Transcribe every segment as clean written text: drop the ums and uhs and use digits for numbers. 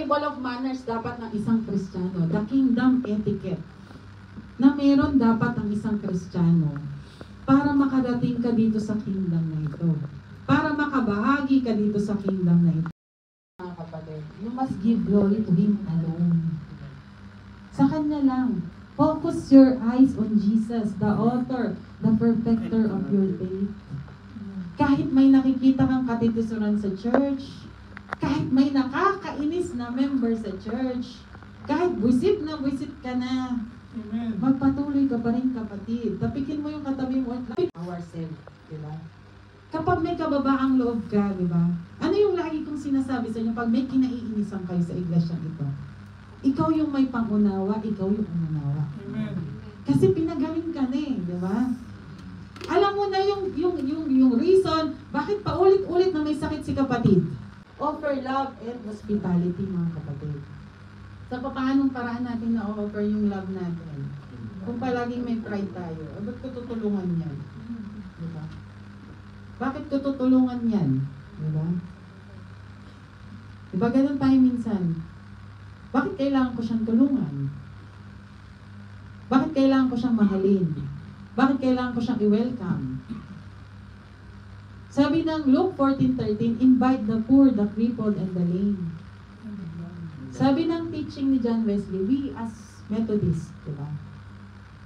table of manners dapat ng isang Kristiyano, the kingdom etiquette, na meron dapat ang isang Kristiyano para makadating ka dito sa kingdom na ito, para makabahagi ka dito sa kingdom na ito. Mga kapatid, you must give glory to Him alone. Sa Kanya lang. Focus your eyes on Jesus, the author, the perfecter of your faith. Kahit may nakikita kang katitisuran sa church, kahit may nakakainis na member sa church, kahit buisit na buisit ka na, Amen. magpatuloy ka pa rin, kapatid. Tapikin mo yung katabi mo at ourselves, di ba? Kapag may kababaang loob ka, di ba? Ano yung lagi kong sinasabi sa inyo pag may kinaiinisan kayo sa iglesia ito? Ikaw yung may pangunawa, ikaw yung umunawa. Amen. Kasi pinagaling ka na eh, di ba? Alam mo na yung reason, bakit paulit-ulit na may sakit si kapatid? Offer love and hospitality, mga kapatid. Sa paanong paraan natin na-offer yung love natin? Kung palaging may pride tayo, ba't ko tutulungan yan? Di ba? Bakit ko tutulungan yan? Di ba? Di ba ganun tayo minsan? Bakit kailangan ko siyang tulungan? Bakit kailangan ko siyang mahalin? Bakit kailangan ko siyang i-welcome? Sabi ng Luke 14:13, invite the poor, the crippled, and the lame. Sabi ng teaching ni John Wesley, we as Methodists, di ba?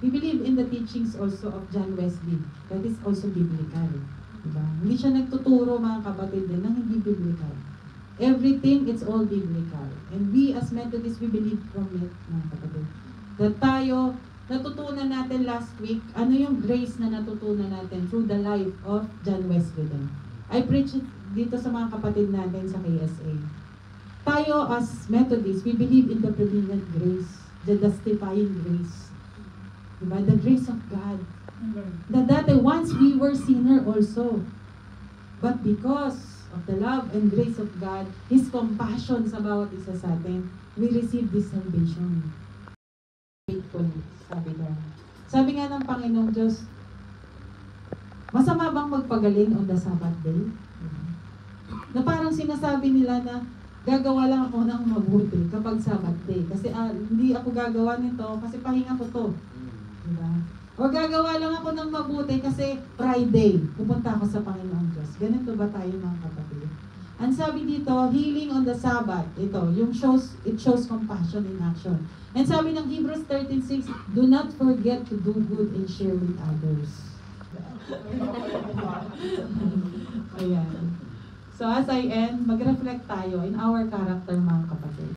We believe in the teachings also of John Wesley. That is also biblical. Di ba? Hindi siya nagtuturo, mga kapatid din, ng hindi biblical. Everything, it's all biblical. And we as Methodists, we believe from it, mga kapatid. That tayo, natutunan natin last week, ano yung grace na natutunan natin through the life of John Wesley din. I preach it dito sa mga kapatid natin sa KSA. Tayo as Methodists, we believe in the prevenient grace, the justifying grace. Diba? The grace of God. That once we were sinner also. But because of the love and grace of God, His compassion sa bawat isa sa atin, we receive this salvation. Faithfulness, sabi doon. Sabi nga ng Panginoong Diyos, masama bang magpagaling on the Sabbath day? Na parang sinasabi nila na, gagawa lang ako ng mabuti kapag Sabbath day. Kasi hindi ako gagawa nito kasi pahinga ko to. Diba? O gagawa lang ako ng mabuti kasi Friday, pupunta ako sa Panginoong Diyos. Ganito ba tayo, mga kapatid? Ang sabi dito, healing on the Sabbath. Ito, it shows compassion in action. And sabi ng Hebrews 13:6, do not forget to do good and share with others. Ayan. So as I end, mag-reflect tayo in our character, mga kapatid.